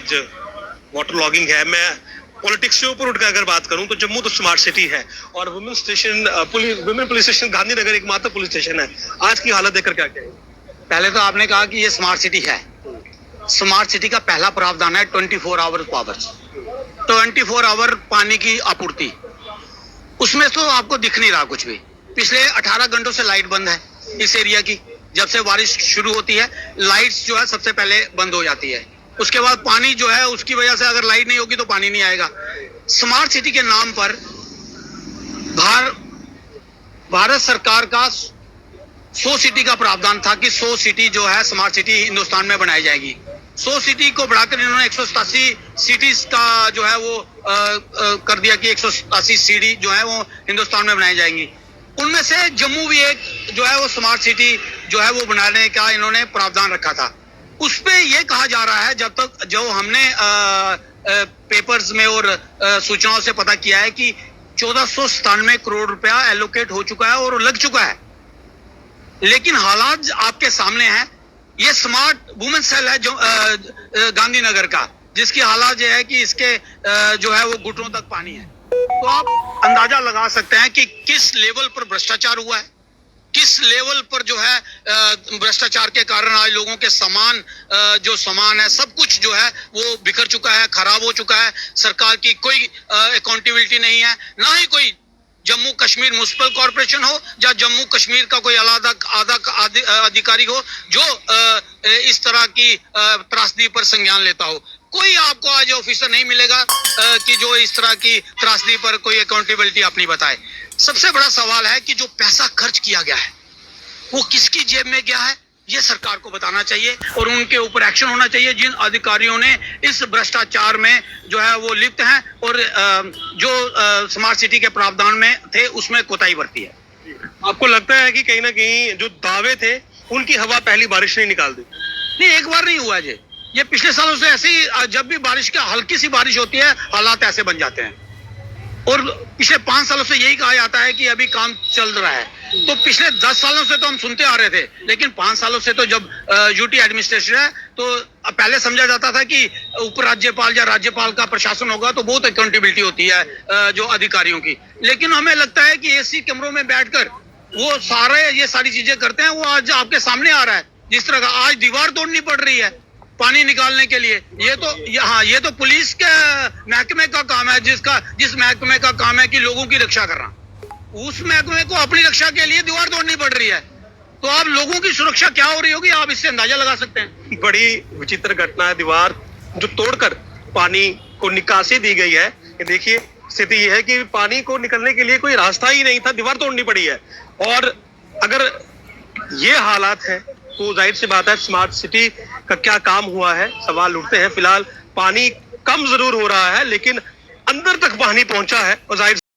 आज water logging है। मैं पॉलिटिक्स से ऊपर उठकर अगर बात करूं तो जम्मू तो स्मार्ट सिटी है और वुमेन पुलिस स्टेशन गांधीनगर एकमात्र पुलिस स्टेशन है। आज की हालत देखकर क्या कहेंगे? पहले तो आपने कहा कि ये स्मार्ट सिटी है। स्मार्ट सिटी का पहला प्रावधान है 24 आवर पावर, 24 आवर पानी की आपूर्ति। उसमें तो आपको दिख नहीं रहा कुछ भी। पिछले 18 घंटों से लाइट बंद है इस एरिया की। जब से बारिश शुरू होती है लाइट्स जो है सबसे पहले बंद हो जाती है। उसके बाद पानी जो है उसकी वजह से अगर लाइट नहीं होगी तो पानी नहीं आएगा। स्मार्ट सिटी के नाम पर भारत सरकार का 100 सिटी का प्रावधान था कि 100 सिटी जो है स्मार्ट सिटी हिंदुस्तान में बनाई जाएगी। 100 सिटी को बढ़ाकर इन्होंने 187 सिटीज का जो है वो कर दिया कि 187 सिटी जो है वो हिंदुस्तान में बनाई जाएंगी। उनमें से जम्मू भी एक जो है वो स्मार्ट सिटी जो है वो बनाने का इन्होंने प्रावधान रखा था। उस पे ये कहा जा रहा है, जब तक जो हमने पेपर्स में और सूचनाओं से पता किया है कि 1497 करोड़ रुपया एलोकेट हो चुका है और लग चुका है। लेकिन हालात आपके सामने हैं। ये स्मार्ट वुमेन सेल है जो गांधीनगर का, जिसकी हालात ये है कि इसके जो है वो घुटनों तक पानी है। तो आप अंदाजा लगा सकते हैं कि किस लेवल पर भ्रष्टाचार हुआ है, किस लेवल पर जो है भ्रष्टाचार के कारण आज लोगों के जो सामान है सब कुछ जो है वो बिखर चुका है, खराब हो चुका है। सरकार की कोई अकाउंटेबिलिटी नहीं है, ना ही कोई जम्मू कश्मीर म्युनिसिपल कॉर्पोरेशन हो या जम्मू कश्मीर का कोई आधा अधिकारी हो जो इस तरह की त्रासदी पर संज्ञान लेता हो। कोई आपको आज ऑफिसर नहीं मिलेगा कि जो इस तरह की त्रासदी पर कोई अकाउंटेबिलिटी अपनी बताए। सबसे बड़ा सवाल है कि जो पैसा खर्च किया गया है वो किसकी जेब में गया है, ये सरकार को बताना चाहिए और उनके ऊपर एक्शन होना चाहिए जिन अधिकारियों ने इस भ्रष्टाचार में जो है वो लिप्त हैं और जो स्मार्ट सिटी के प्रावधान में थे उसमें कोताही बरती है। आपको लगता है कि कहीं ना कहीं जो दावे थे उनकी हवा पहली बारिश ने निकाल दी? नहीं, एक बार नहीं हुआ ये पिछले सालों से ऐसे ही, जब भी बारिश का हल्की सी बारिश होती है हालात ऐसे बन जाते हैं। और पिछले 5 सालों से यही कहा जाता है कि अभी काम चल रहा है। तो पिछले 10 सालों से तो हम सुनते आ रहे थे, लेकिन 5 सालों से तो जब यूटी एडमिनिस्ट्रेशन है तो पहले समझा जाता था कि उप राज्यपाल या राज्यपाल का प्रशासन होगा तो बहुत अकाउंटेबिलिटी होती है जो अधिकारियों की। लेकिन हमें लगता है कि एसी कमरों में बैठकर वो ये सारी चीजें करते हैं। वो आज आपके सामने आ रहा है, जिस तरह का आज दीवार तोड़नी पड़ रही है पानी निकालने के लिए। ये तो पुलिस के महकमे का काम है, जिस महकमे का काम है कि लोगों की रक्षा करना। उस महकमे को अपनी रक्षा के लिए दीवार तोड़नी पड़ रही है, तो आप लोगों की सुरक्षा क्या हो रही होगी आप इससे अंदाजा लगा सकते हैं। बड़ी विचित्र घटना है, दीवार जो तोड़कर पानी को निकासी दी गई है। ये देखिए स्थिति ये है कि पानी को निकलने के लिए कोई रास्ता ही नहीं था, दीवार तोड़नी पड़ी है। और अगर ये हालात है तो जाहिर सी बात है स्मार्ट सिटी का क्या काम हुआ है, सवाल उठते हैं। फिलहाल पानी कम जरूर हो रहा है लेकिन अंदर तक पानी पहुंचा है और जाहिर